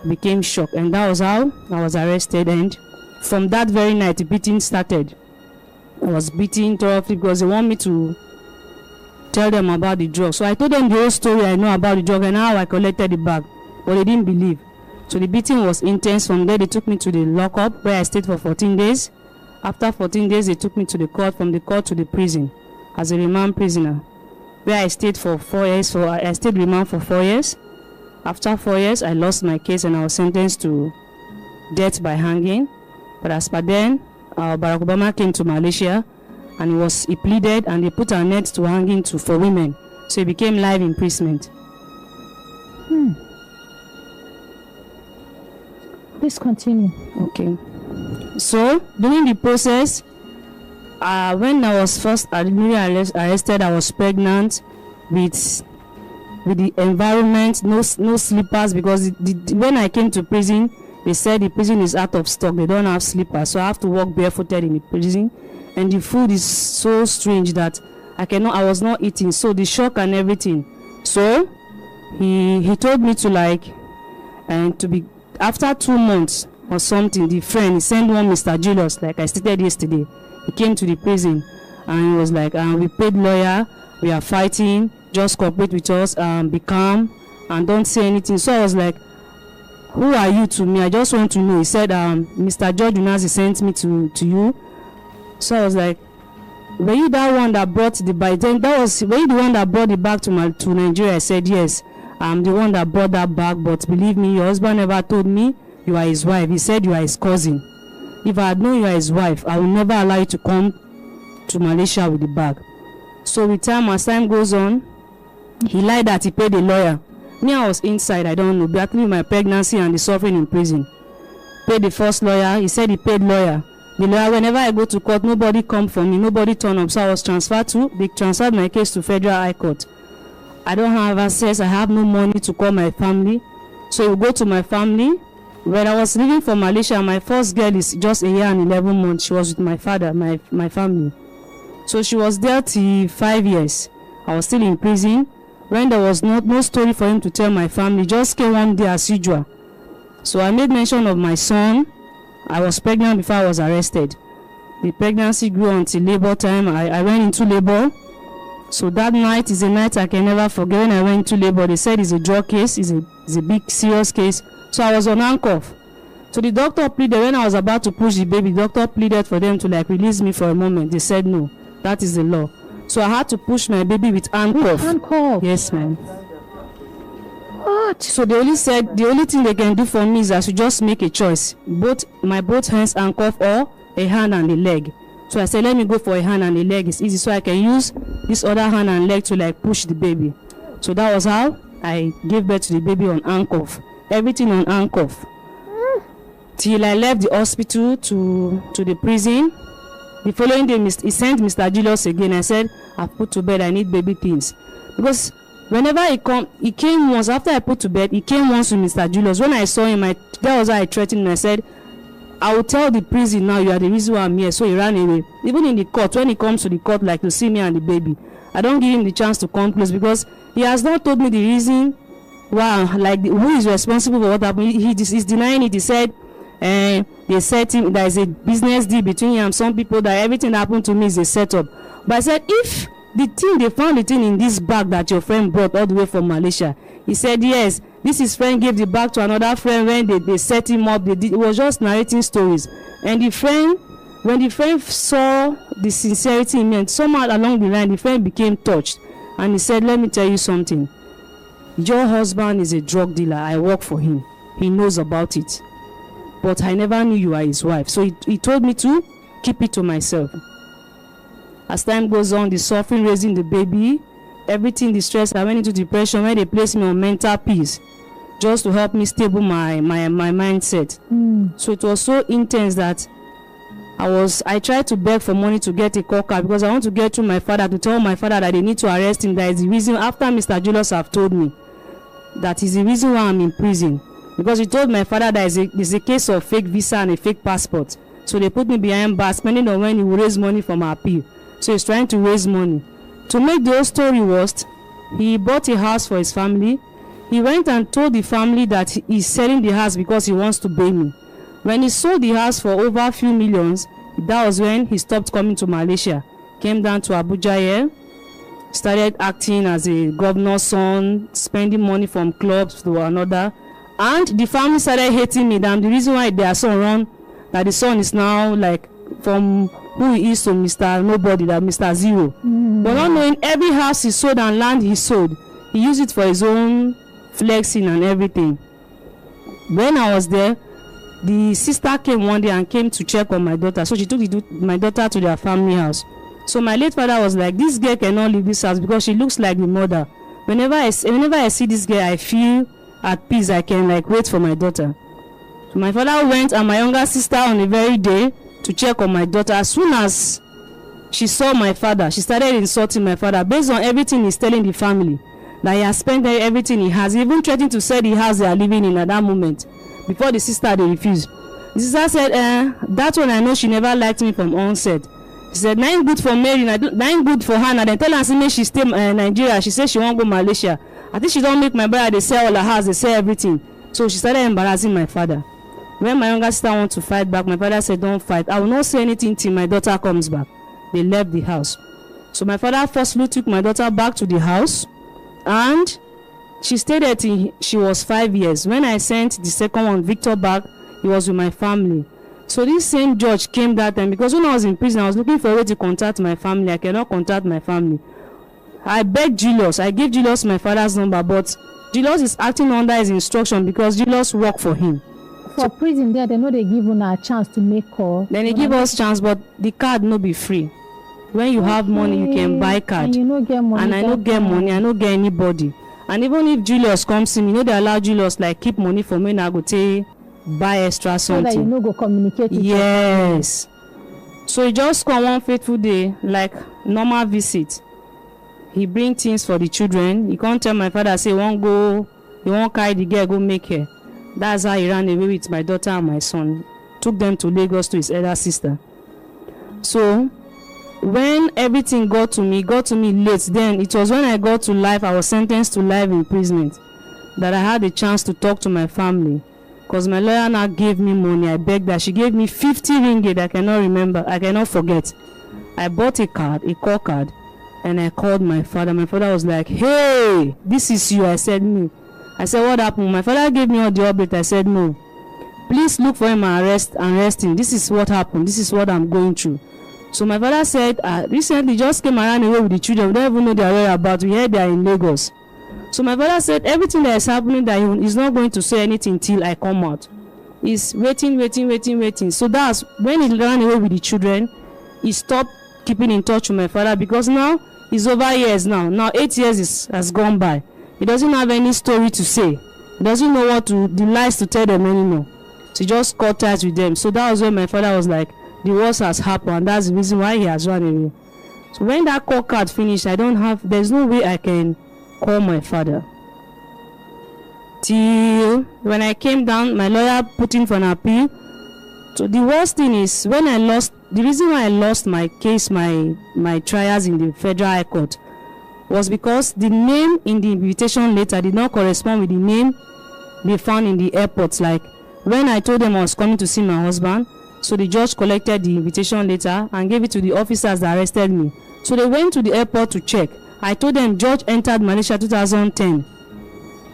became shocked, and that was how I was arrested. And from that very night, the beating started. I was beaten thoroughly because they want me to tell them about the drug. So I told them the whole story I know about the drug and how I collected the bag, but they didn't believe. So the beating was intense. From there, they took me to the lockup where I stayed for 14 days. After 14 days, they took me to the court, from the court to the prison as a remand prisoner, where I stayed for 4 years. So I stayed remand for 4 years. After 4 years, I lost my case and I was sentenced to death by hanging. But as per then, Barack Obama came to Malaysia and he pleaded, and they put an end to hanging for women. So it became life imprisonment. Please continue. Okay. So during the process, when I was first arrested, I was pregnant with the environment, no slippers, because when I came to prison, they said the prison is out of stock. They don't have slippers, so I have to walk barefooted in the prison. And the food is so strange that I was not eating. So the shock and everything. So he told me to be after 2 months or something. The friend, he sent one Mr. Julius, like I stated yesterday. He came to the prison and he was like, we paid lawyer, we are fighting, just cooperate with us, be calm and don't say anything. So I was like, who are you to me? I just want to know. He said, Mr. George Unazi sent me to you. So I was like, were you that one that brought the bag? Then were you the one that brought the bag to Nigeria? I said, yes, I'm the one that brought that bag, but believe me, your husband never told me you are his wife. He said you are his cousin. If I had known you are his wife, I will never allow you to come to Malaysia with the bag. So with time, as time goes on, he lied that he paid a lawyer. Me, I was inside, I don't know, battling with my pregnancy and the suffering in prison. Paid the first lawyer, he said he paid lawyer. The lawyer, whenever I go to court, nobody come for me, nobody turn up. So I was they transferred my case to Federal High Court. I don't have access, I have no money to call my family. So you go to my family. When I was leaving for Malaysia, my first girl is just a year and 11 months. She was with my father, my family. So she was there till 5 years. I was still in prison. When there was no story for him to tell my family, just came one day as usual. So I made mention of my son. I was pregnant before I was arrested. The pregnancy grew until labor time. I went into labor. So that night is a night I can never forget. When I went into labor, they said it's a drug case, it's a big serious case. So I was on handcuff. So the doctor pleaded, when I was about to push the baby, the doctor pleaded for them to release me for a moment. They said no, that is the law. So I had to push my baby with handcuff. Handcuff? Yes, ma'am. What? So they only said the only thing they can do for me is I should just make a choice. Both hands handcuff or a hand and a leg. So I said, let me go for a hand and a leg. It's easy, so I can use this other hand and leg to push the baby. So that was how I gave birth to the baby on handcuff. Everything on handcuff. Till I left the hospital to the prison. The following day, he sent Mr. Julius again. I said, I've put to bed, I need baby things. Because whenever he came once, after I put to bed, he came once with Mr. Julius. When I saw him, that was how I threatened him. I said, I will tell the prison now you are the reason why I'm here. So he ran away. Even in the court, when he comes to the court, to see me and the baby, I don't give him the chance to come close because he has not told me the reason why, who is responsible for what happened. He's denying it. He said, they said him there is a business deal between him and some people, that everything that happened to me is a setup. But I said, if they found the thing in this bag that your friend brought all the way from Malaysia, he said yes, this his friend gave the bag to another friend when they set him up. It was just narrating stories. And when the friend saw the sincerity in me, and somehow along the line the friend became touched and he said, let me tell you something, your husband is a drug dealer, I work for him, he knows about it, but I never knew you are his wife. So he told me to keep it to myself. As time goes on, the suffering, raising the baby, everything, the stress, I went into depression when they placed me on mental peace just to help me stable my mindset. So it was so intense that I tried to beg for money to get a call car because I want to get to my father to tell my father that they need to arrest him. That is the reason, after Mr. Julius have told me, that is the reason why I'm in prison. Because he told my father that there's a case of fake visa and a fake passport. So they put me behind bars, depending on when he will raise money from our appeal. So he's trying to raise money. To make the whole story worse, he bought a house for his family. he went and told the family that he's selling the house because he wants to pay me. When he sold the house for over a few millions, that was when he stopped coming to Malaysia. Came down to Abuja here, started acting as a governor's son, spending money from clubs to another. And the family started hating me. That the reason why their son run, that the son is now like from who he is to Mr. Nobody, that Mr. Zero. But not knowing every house he sold and land he sold, he used it for his own flexing and everything. When I was there, the sister came one day and came to check on my daughter. So she took my daughter to their family house. So my late father was like, this girl cannot leave this house because she looks like the mother. Whenever I see this girl, I feel at peace. I can like wait for my daughter. So my father went and my younger sister on the very day to check on my daughter. As soon as she saw my father, she started insulting my father based on everything he's telling the family, that he has spent everything he has. He even threatened to sell the house they are living in at that moment. Before the sister, they refused. The sister said, that one I know she never liked me from onset. She said, nine good for Mary, nine good for Hannah. Then tell her, say, she stay Nigeria. She said she won't go Malaysia. I think she don't make my brother, they sell all her house, they sell everything. So she started embarrassing my father. When my younger sister wanted to fight back, my father said, don't fight. I will not say anything till my daughter comes back. They left the house. So my father firstly took my daughter back to the house, and she stayed there till she was 5 years. When I sent the second one, Victor, back, he was with my family. So this same judge came that time, because when I was in prison, I was looking for a way to contact my family. I cannot contact my family. I begged Julius. I gave Julius my father's number, but Julius is acting under his instruction because Julius worked for him. For prison there, they know they give una a chance to make call. Then they give us chance, but the card no be free. When you have money, you can buy card. And you no get money. And I no get money. I no get anybody. And even if Julius comes to me, you know, they allow Julius like keep money for me and I go take buy extra something. So that you no go communicate with yes. So he just come one faithful day, like normal visit. He bring things for the children. He can't tell my father, say, he won't carry the girl, go make her. That's how he ran away with my daughter and my son. Took them to Lagos to his elder sister. So when everything got to me late. Then it was when I got to life, I was sentenced to life imprisonment, that I had a chance to talk to my family. Because my lawyer now gave me money. I begged her. She gave me 50 ringgit. I cannot forget. I bought a call card, and I called my father. My father was like, hey, this is you. I said, no. I said, what happened? My father gave me all the update. I said, no. Please look for him and arrest him. This is what happened. This is what I'm going through. So my father said, recently just came around away with the children. We don't even know their whereabouts. We heard they are in Lagos. So my father said, everything that is happening, that he's not going to say anything till I come out. He's waiting. So that's when he ran away with the children. He stopped keeping in touch with my father, because now it's over years now. Now 8 years has gone by. He doesn't have any story to say. He doesn't know the lies to tell them anymore. So he just cut ties with them. So that was when my father was like, the worst has happened, and that's the reason why he has run away. So when that call card finished, there's no way I can call my father. Till when I came down, my lawyer put in for an appeal. So the worst thing is, the reason why I lost my case, my trials in the Federal High Court, was because the name in the invitation letter did not correspond with the name they found in the airport. Like when I told them I was coming to see my husband, so the judge collected the invitation letter and gave it to the officers that arrested me. So they went to the airport to check. I told them George entered Malaysia 2010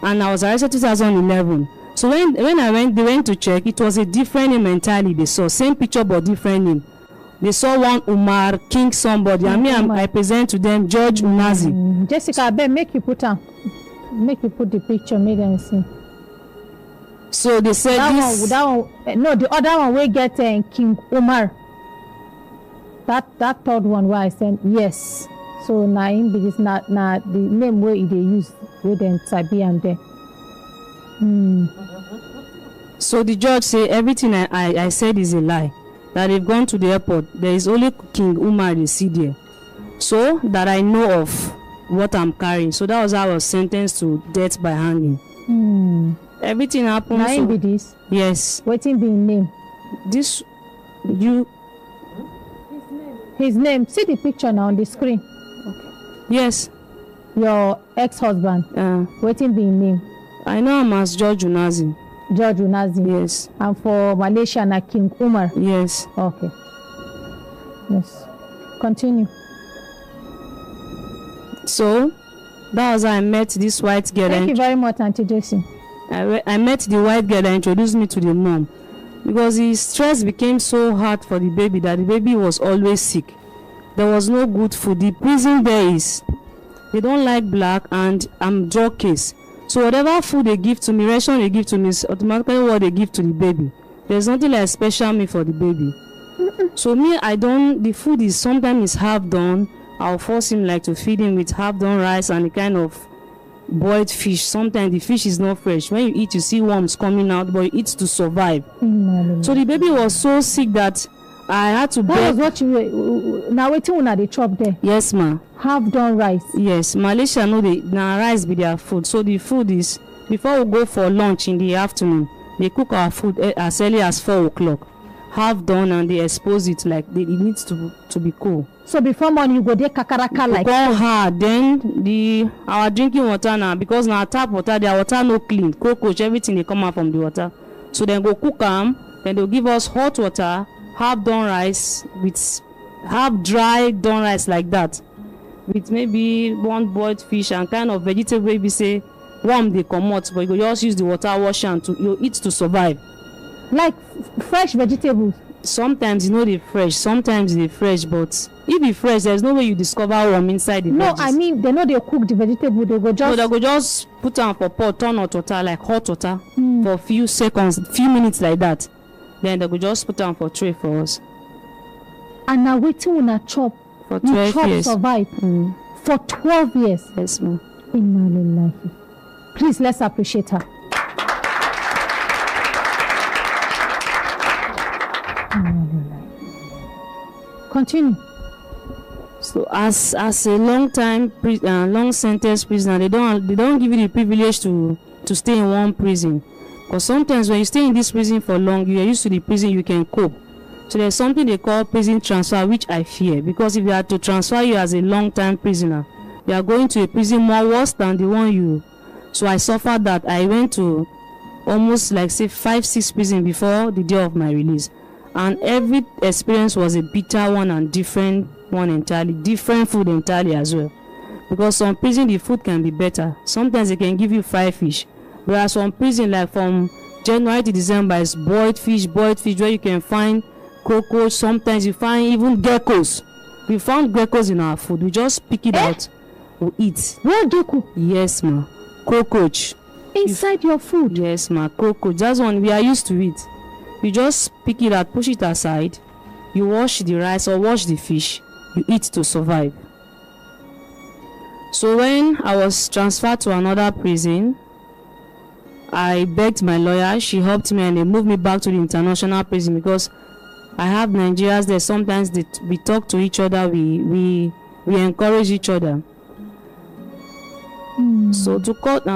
and I was arrested 2011. So when they went to check, it was a different name entirely. They saw same picture but different name. They saw one Umar King somebody, and me I present to them George Unazi. Jessica, I beg, make you put the picture, make them see. So they said the other one we get King Umar. That third one where I sent, yes. So now him because not the name where they use with them Sabi and there. So the judge said everything I said is a lie. That they've gone to the airport. There is only King Umar they see there. So that I know of what I'm carrying. So that was how I was sentenced to death by hanging. Everything happened. Now so, be this? Yes. Waiting be name. This you. His name. See the picture now on the screen. Okay. Yes. Your ex-husband. Waiting be name. I know him as George Unazi. George Unazi. Yes. And for Malaysia, na King Umar. Yes. Okay. Yes. Continue. So that was how I met this white girl. Thank you very much, Auntie Jason. I met the white girl that introduced me to the mom, because the stress became so hard for the baby that the baby was always sick. There was no good food. The prison there is, they don't like black, and I'm drug case. So whatever food they give to me, ration they give to me, is automatically what they give to the baby. There's nothing like special meal for the baby. So me, the food is sometimes half done. I'll force him like to feed him with half done rice and a kind of boiled fish. Sometimes the fish is not fresh. When you eat, you see worms coming out, but you eat to survive. So the baby was so sick that I had to beg. That was what you were, now waiting when they chop there. Yes, ma. Half done rice. Yes, Malaysia know they now rice be their food. So the food is, before we go for lunch in the afternoon, they cook our food as early as 4 o'clock. Half done, and they expose it like it needs to be cool. So before morning you go there kakaraka like go hard. Then our drinking water now, because now tap water, their water no clean, cockroach, everything they come out from the water. So then go cook them, then they'll give us hot water, half done rice with half dry done rice like that, with maybe one boiled fish and kind of vegetable. Maybe say worm they come out, but you go just use the water wash and you eat to survive. Like fresh vegetables. Sometimes they fresh, sometimes they fresh, but if it fresh, there's no way you discover worm inside the veggies. I mean they know they cook the vegetable, they go just. No, they go just put on for pot, turn hot water, like hot water, for a few seconds, few minutes like that. Then they go just put on for tray for us. And now waiting when I chop for 12 years. Survive for 12 years. Yes, ma'am. Inna lillahi. Please, let's appreciate her. Continue. So as a long sentence prisoner, they don't give you the privilege to stay in one prison, because sometimes when you stay in this prison for long, you are used to the prison, you can cope. So there's something they call prison transfer, which I fear, because if they are to transfer you as a long-time prisoner, you are going to a prison more worse than the one you. So I suffered that. I went to almost like say 5-6 prison before the day of my release, and every experience was a bitter one and different one entirely, different food entirely as well. Because some prison the food can be better. Sometimes they can give you fried fish, whereas some prison like from January to December is boiled fish where you can find cockroach. Sometimes you find even geckos. We found geckos in our food. We just pick it out, we eat. What gecko? Yes, ma. Cockroach inside your food? Yes, ma. Cockroach. That's one we are used to it. You just pick it out, push it aside, you wash the rice or wash the fish, you eat to survive. So when I was transferred to another prison, I begged my lawyer, she helped me, and they moved me back to the international prison, because I have Nigerians there. Sometimes we talk to each other, we encourage each other. So to cut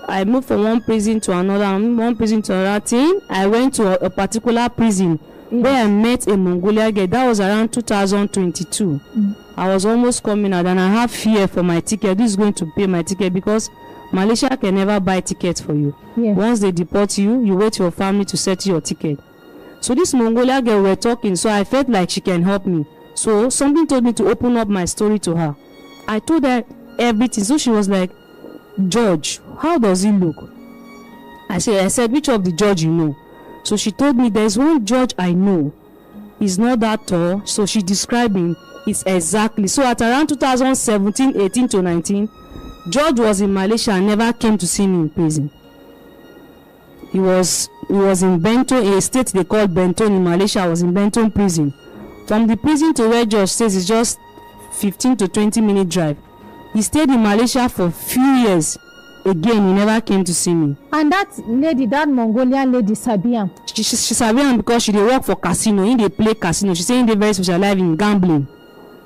I moved from one prison to another thing. I went to a particular prison where I met a Mongolia girl. That was around 2022. I was almost coming out, and I have fear for my ticket. This is going to pay my ticket, because Malaysia can never buy tickets for you. Yes. Once they deport you, you wait your family to settle your ticket. So this Mongolia girl, we're talking, so I felt like she can help me. So something told me to open up my story to her. I told her everything. So she was like, "George, how does he look?" I said, "Which of the George you know?" So she told me, "There's one George I know. He's not that tall." So she described him. It's exactly. So at around 2017, 18 to 19, George was in Malaysia and never came to see me in prison. He was in Benton, a state they call Benton in Malaysia. I was in Benton prison. From the prison to where George stays is just 15 to 20 minute drive. He stayed in Malaysia for a few years. Again, he never came to see me. And that Mongolian lady, Sabian. She Sabian because she dey work for casino. They play casino. She say they very specialized in gambling.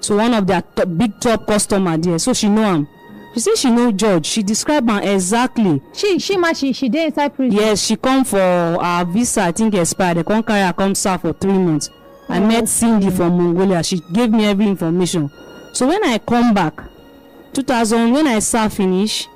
So one of their big top customer there. So she know him. She say she know George. She describe him exactly. She dey inside prison. Yes, she come for her visa. I think expired. They come carry her come serve for 3 months. I met Cindy from Mongolia. She gave me every information. So when I come back, 2000, when I serve finish,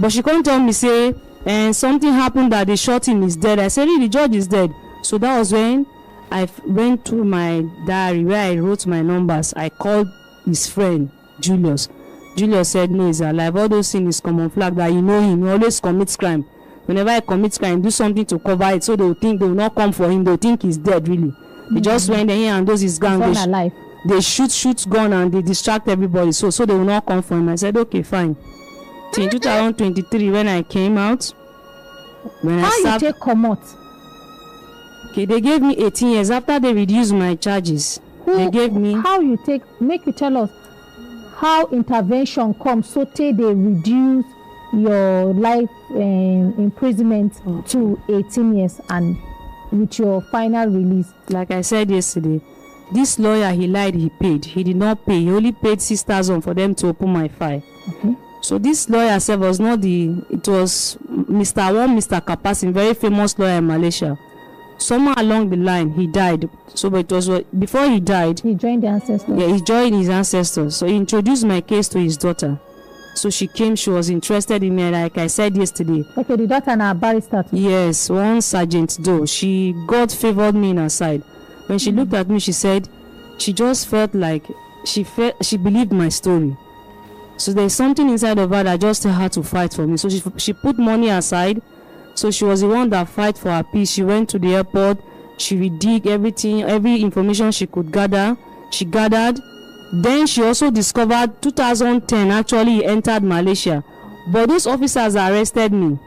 But she can't tell me say and something happened that they shot him, is dead. I said really, the judge is dead. So that was when I went through my diary where I wrote my numbers. I called his friend Julius. Julius said no, he's alive. All those things is common flag that you know him. He always commits crime. Whenever I commit crime, do something to cover it, so they will think they will not come for him. They will think he's dead really. They just went there and those his gang. They shoot gun and they distract everybody. So they will not come for him. I said okay, fine. In 2023 when I came out, you take comot? Okay, they gave me 18 years after they reduced my charges. They gave me. How you take? Make you tell us how intervention comes so they reduce your life imprisonment to 18 years and with your final release. Like I said yesterday, this lawyer, he lied, he paid. He did not pay. He only paid 6,000 for them to open my file. Okay. So this lawyer self was not it was Mr. Kapasin, very famous lawyer in Malaysia. Somewhere along the line, he died. So but it was before he died. He joined the ancestors. Yeah, he joined his ancestors. So he introduced my case to his daughter. So she came, she was interested in me, like I said yesterday. Okay, the daughter and her barrister too. Yes, one Sergeant Doe. God favored me in her side. When she looked at me, she said she just felt like she believed my story. So there's something inside of her that just tell her to fight for me. So she put money aside. So she was the one that fight for her peace. She went to the airport. She redig everything, every information she could gather. She gathered. Then she also discovered 2010 actually he entered Malaysia. But those officers that arrested me,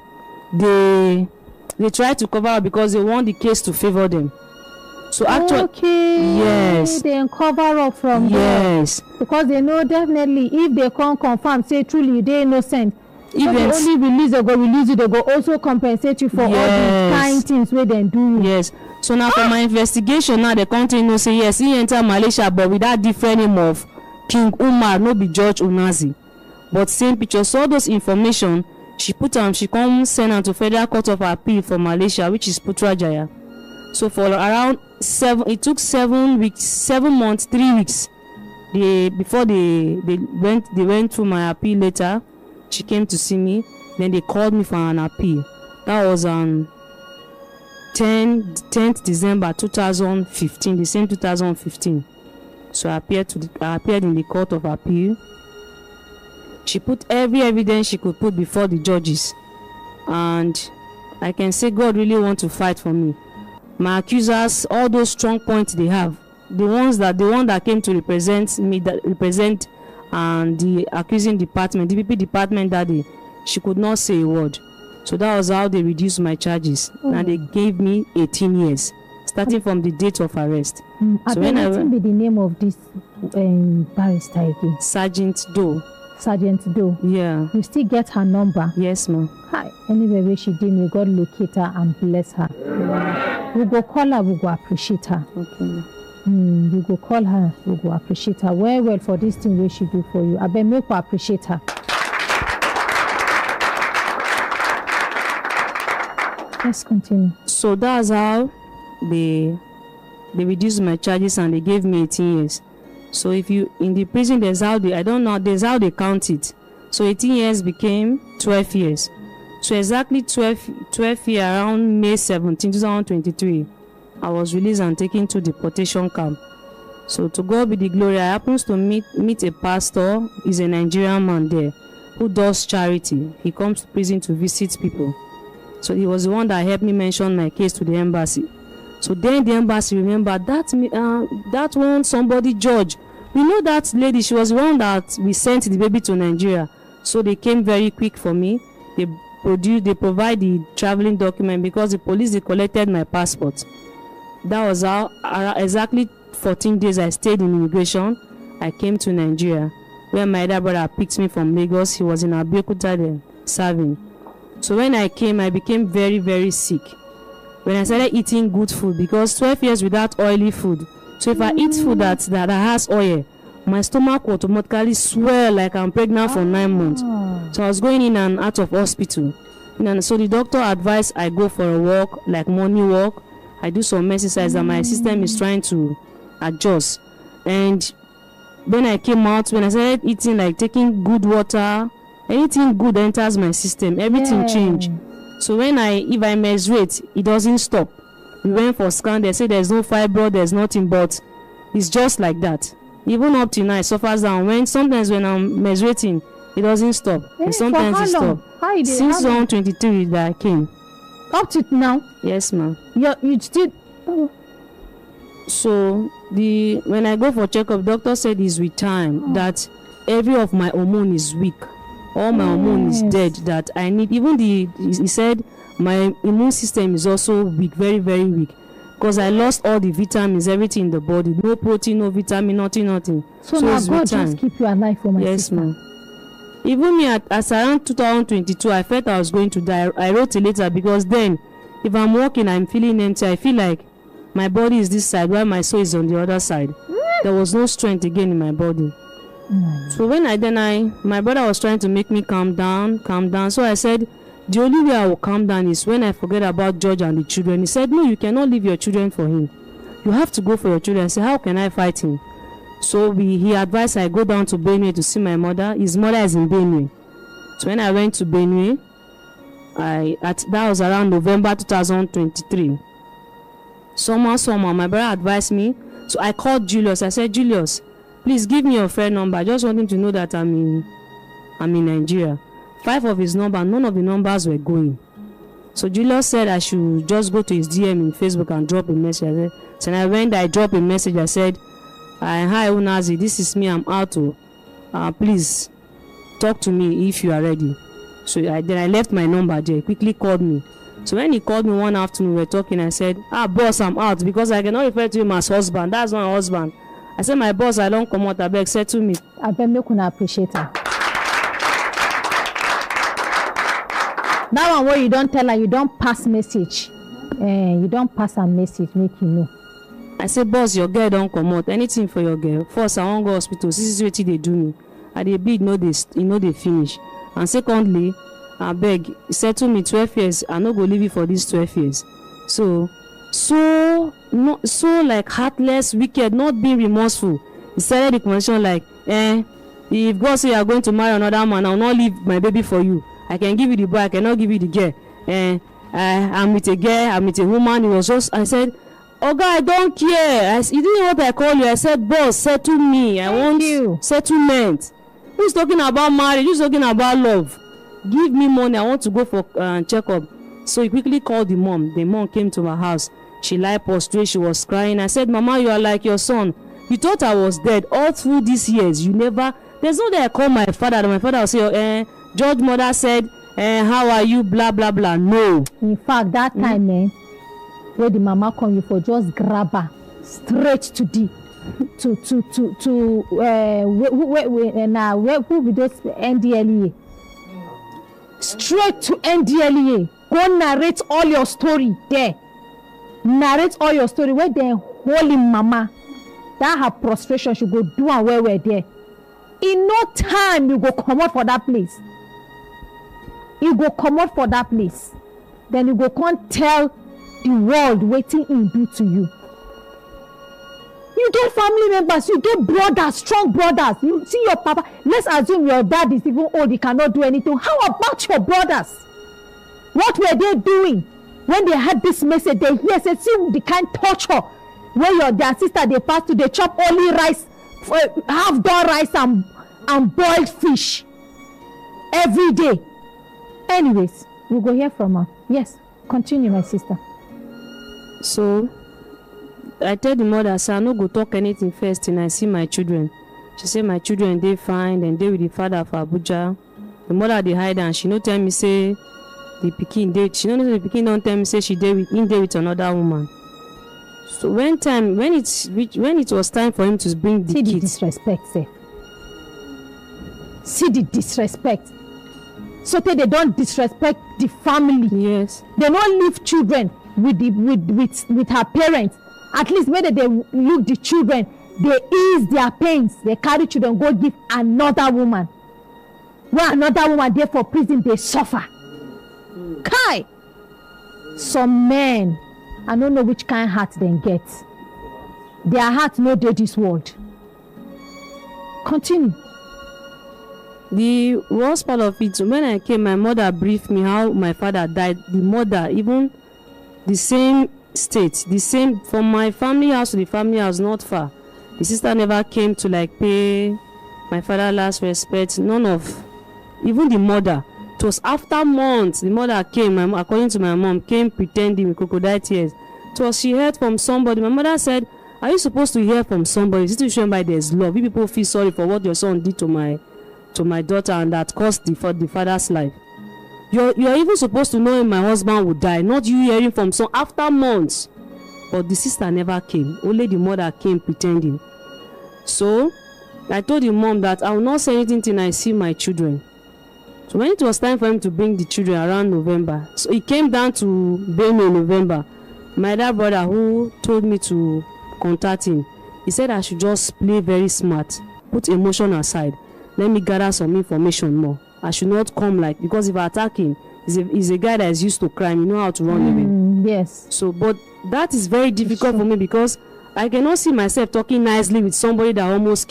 they tried to cover up because they want the case to favor them. So actually, okay, yes, they cover up from yes there because they know definitely if they can't confirm say truly they innocent. If they only release you, they go also compensate you for all these kind things where they do. Yes. So now for my investigation now the country know say yes he enter Malaysia but with that different name of King Umar, no be George Unazi, but same picture. So all those information she come send am to Federal Court of Appeal for Malaysia, which is Putrajaya. So for around it took 7 months, 3 weeks. Before they went through my appeal letter. She came to see me. Then they called me for an appeal. That was on 10th December 2015, the same 2015. So I appeared in the Court of Appeal. She put every evidence she could put before the judges, and I can say God really want to fight for me. My accusers, all those strong points they have, the one that came to represent me, and the accusing department, the DPP department that day, she could not say a word. So that was how they reduced my charges. And they gave me 18 years, starting from the date of arrest. So when what be the name of this barrister again? Sergeant Doe. Sergeant Doe. Yeah. You still get her number? Yes, ma'am. Hi. Anyway, where she did, may God locate her and bless her. We go call her, we go appreciate her. Okay. We go call her, we go appreciate her. Well, for this thing where she do for you. I bet make we appreciate her. Let's continue. So that's how they reduced my charges and they gave me 18 years. So if you in the prison, there's how they count it. So 18 years became 12 years. So exactly 12 years around May 17, 2023, I was released and taken to deportation camp. So to God be the glory. I happens to meet a pastor. He's a Nigerian man there who does charity. He comes to prison to visit people. So he was the one that helped me mention my case to the embassy. So then the embassy remembered that one somebody judge. We know that lady. She was the one that we sent the baby to Nigeria. So they came very quick for me. They provide the traveling document because the police they collected my passport. That was how exactly 14 days I stayed in immigration. I came to Nigeria where my elder brother picked me from Lagos. He was in Abeokuta then serving. So when I came, I became very, very sick. When I started eating good food, because 12 years without oily food. So if I eat food that has oil, my stomach will automatically swell like I'm pregnant for 9 months. So I was going in and out of hospital. And so the doctor advised I go for a walk, like morning walk. I do some exercise and my system is trying to adjust. And when I came out, when I started eating, like taking good water, anything good enters my system, everything change. So if I menstruate, it doesn't stop. We went for scan, they say there's no fibroid, there's nothing, but it's just like that. Even up till now, it suffers down. Sometimes when I'm menstruating, it doesn't stop. And sometimes it stops. Since 2023 that I came. Up to now? Yes, ma'am. You still... So when I go for checkup, doctor said it's with time that every of my hormone is weak. All my hormone is dead. That I need he said my immune system is also weak, very, very weak. Because I lost all the vitamins, everything in the body. No protein, no vitamin, nothing. So now God just keep you alive for my sister. Yes, ma'am. Even me as around 2022, I felt I was going to die. I wrote a letter because then, if I'm walking, I'm feeling empty. I feel like my body is this side while my soul is on the other side. There was no strength again in my body. So when my brother was trying to make me calm down. So I said, the only way I will calm down is when I forget about George and the children. He said, no, you cannot leave your children for him. You have to go for your children. I said, how can I fight him? So he advised I go down to Benue to see my mother. His mother is in Benue. So when I went to Benue, that was around November 2023. Somehow, my brother advised me. So I called Julius. I said, Julius, please give me your friend number. I just want him to know that I'm in Nigeria. 5 of his number, none of the numbers were going. So Julius said I should just go to his DM in Facebook and drop a message. So I went, I dropped a message. I said, hi Unazi, this is me, I'm out to please talk to me if you are ready. So then I left my number there. He quickly called me. So when he called me one afternoon, we were talking. I said, boss, I'm out because I cannot refer to him as husband. That's not husband. I said, my boss, I don't come out. I beg, said to me. I beg me could appreciate her. That one where you don't tell her, you don't pass message. You don't pass a message, make you know. I said, boss, your girl don't come out. Anything for your girl. First, I won't go hospital. This is what they do me. I dey bleed, they finish. And secondly, I beg, he said to me 12 years, I no go leave you for these 12 years. So like heartless, wicked, not being remorseful. He started the conversation like, if God say you are going to marry another man, I will not leave my baby for you. I can give you the boy, I cannot give you the girl. I'm with a girl, I'm with a woman. It was just, I said, oh God, I don't care. You didn't know what I call you. I said, boss, settle me. I want settlement. Who's talking about marriage? Who's talking about love? Give me money. I want to go for checkup. So he quickly called the mom. The mom came to my house. She lied prostrate. She was crying. I said, Mama, you are like your son. You thought I was dead all through these years. You never. There's no day I call my father. My father will say, George mother said, how are you? Blah blah blah. No. In fact, that time, where the mama come, you for just grab her straight to the who be those NDLEA? Straight to NDLEA. Go narrate all your story there. Narrate all your story where they holy mama. That her prostration should go do and where we're there. In no time you go come out for that place. You go come out for that place. Then you go come tell the world waiting in do to you. You get family members, you get brothers, strong brothers. You see your papa. Let's assume your dad is even old, he cannot do anything. How about your brothers? What were they doing when they had this message? They hear say, see the kind torture where their sister they pass to, they chop only rice, half done rice and boiled fish every day. Anyways, we'll go hear from her. Yes, continue, my sister. So I tell the mother, say I no go talk anything first till I see my children. She say my children they fine, and they with the father for Abuja. The mother they hide and she no tell me say the pikin dey. She no know the pikin don't tell me say she dey with another woman. So when it was time for him to bring the kids. See the disrespect, sir. See the disrespect. So they don't disrespect the family. Yes. They don't leave children with her parents. At least when they look the children, they ease their pains. They carry children, go give another woman. When another woman there for prison, they suffer. Kai! Some men, I don't know which kind of heart they get. Their heart no dey this world. Continue. The worst part of it, when I came, my mother briefed me how my father died. The mother, even the same state, the same, from my family house to the family house, not far. The sister never came to like pay my father last respect. None of, even the mother. It was after months the mother came, according to my mom, came pretending with crocodile tears. It was she heard from somebody. My mother said, are you supposed to hear from somebody? Situation by there's love. You people feel sorry for what your son did to my daughter and that cost the father's life. You're even supposed to know my husband would die, not you hearing from some after months. But the sister never came. Only the mother came pretending. So I told the mom that I will not say anything till I see my children. So when it was time for him to bring the children around November, so he came down to Benue in November. My other brother who told me to contact him, he said I should just play very smart, put emotion aside, let me gather some information more. I should not come like, because if I attack him, he's a guy that is used to crime, you know how to run away. Yes. So, but that is very difficult for me because I cannot see myself talking nicely with somebody that almost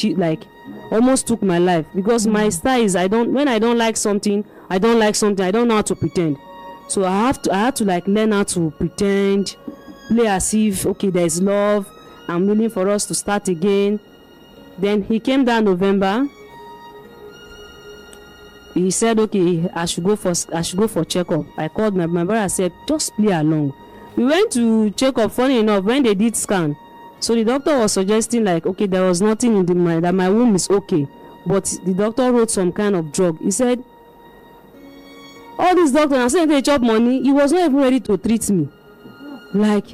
took my life, because my style is when I don't like something, I don't know how to pretend. So I have to like learn how to pretend, play as if okay there is love, I'm willing for us to start again. Then he came down November. He said okay I should go for checkup. I called my brother, said just play along. We went to check up. Funny enough, when they did scan, so the doctor was suggesting like okay there was nothing in the mind, that my womb is okay, but the doctor wrote some kind of drug. He said all these doctors are saying they chop money. He was not even ready to treat me, like,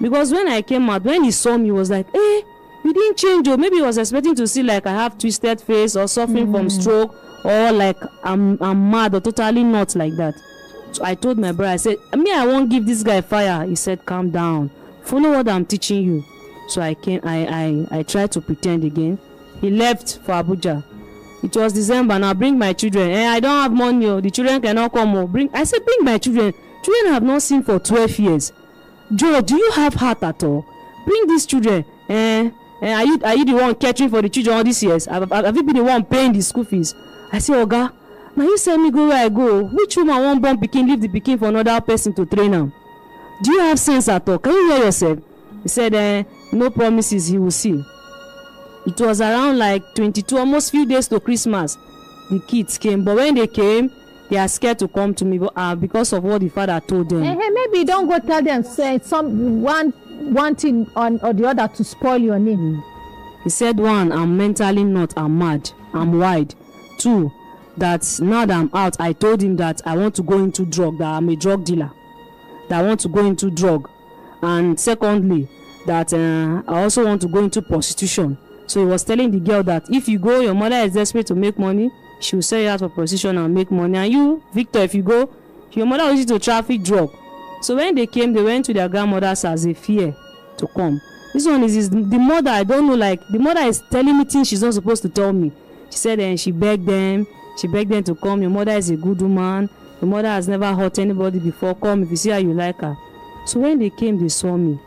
because when I came out, when he saw me, he was like, you didn't change. Or maybe he was expecting to see like I have twisted face or suffering from stroke, or like I'm mad, or totally not like that. So I told my brother, I said, I won't give this guy fire. He said, calm down, follow what I'm teaching you. So I tried to pretend again. He left for Abuja. It was December. Now bring my children. I don't have money. The children cannot come. I said, bring my children. Children I have not seen for 12 years. Joe, do you have heart at all? Bring these children. Are you the one catering for the children all these years? Have you been the one paying the school fees? I say, Oga, now you send me go where I go. Which woman won't born pikin, leave the pikin for another person to train am? Do you have sense at all? Can you hear yourself? He said, no promises, he will see. It was around like 22, almost few days to Christmas. The kids came, but when they came, they are scared to come to me because of what the father told them. Maybe don't go tell them say one thing or the other to spoil your name. He said, one, I'm mentally not, I'm mad, I'm wide. Two, that now that I'm out, I told him that I want to go into drug, that I'm a drug dealer, that I want to go into drug. And secondly, that I also want to go into prostitution. So he was telling the girl that if you go, your mother is desperate to make money, she will sell you out for prostitution and make money. And you, Victor, if you go, your mother will use you to traffic drug. So when they came, they went to their grandmothers as a fear to come. This one is the mother, I don't know, like the mother is telling me things she's not supposed to tell me. She said she begged them to come. Your mother is a good woman. Your mother has never hurt anybody before. Come if you see how you like her. So when they came, they saw me.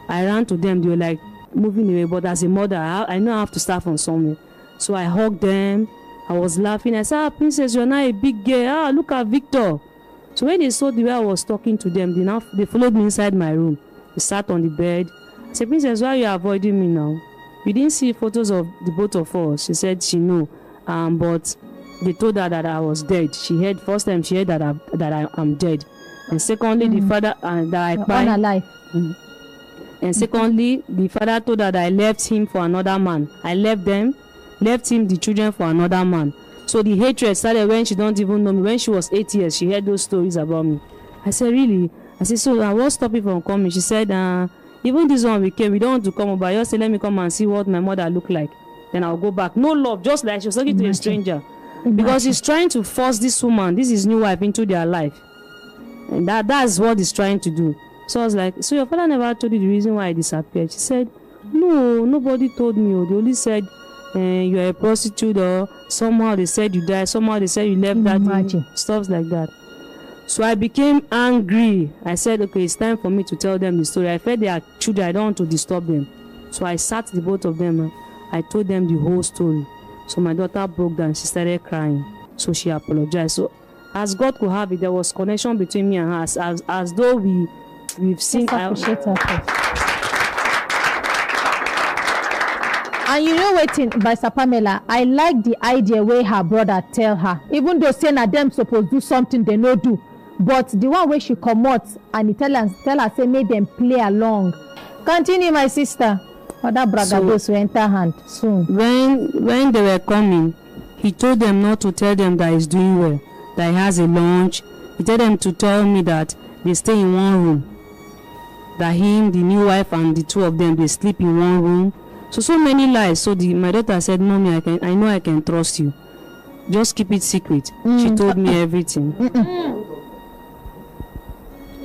I ran to them. They were like moving away. But as a mother, I know I have to start from somewhere. So I hugged them. I was laughing. I said, Princess, you're not a big girl. Look at Victor. So when they saw the way I was talking to them, they followed me inside my room. They sat on the bed. I said, Princess, why are you avoiding me now? You didn't see photos of the both of us. She said she knew. But they told her that I was dead. First time she heard that I'm dead. And secondly, the father that I cried. Unalive. And secondly, the father told her that I left him for another man. I left him, the children, for another man. So the hatred started when she don't even know me. When she was 8 years, she heard those stories about me. I said, really? I said, so I was stopping from coming. She said, even this one we came, we don't want to come over. Just say, let me come and see what my mother look like. Then I'll go back. No love, just like she was talking to a stranger. Because he's trying to force this woman, this is new wife, into their life. And that's what he's trying to do. So I was like, so your father never told you the reason why I disappeared? She said, no, nobody told me. They only said you're a prostitute, or somehow they said you died, somehow they said you left that, stuff like that. So I became angry. I said, okay, it's time for me to tell them the story. I felt they are children, I don't want to disturb them. So I sat the both of them. I told them the whole story. So my daughter broke down. She started crying. So she apologized. So as God could have it, there was connection between me and her, as though we've seen. Let's appreciate her first. And you know wetin, Vice Pamela, I like the idea wey her brother tell her, even though say na dem suppose do something they no do, but the one wey she comot and he tell her say make dem play along. Continue, my sister. Other bragados will enter hand soon. When they were coming, he told them not to tell them that he's doing well, that he has a lunch. He told them to tell me that they stay in one room, that him, the new wife, and the two of them, they sleep in one room. So many lies. So my daughter said, "Mommy, I know I can trust you. Just keep it secret." She told me everything.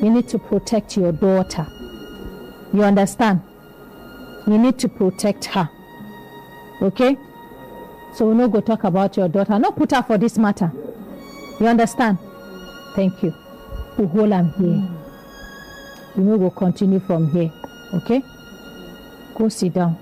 You need to protect your daughter. You understand? You need to protect her. Okay? So we no go talk about your daughter. No put her for this matter. You understand? Thank you. We hold am here. We no go continue from here. Okay? Go sit down.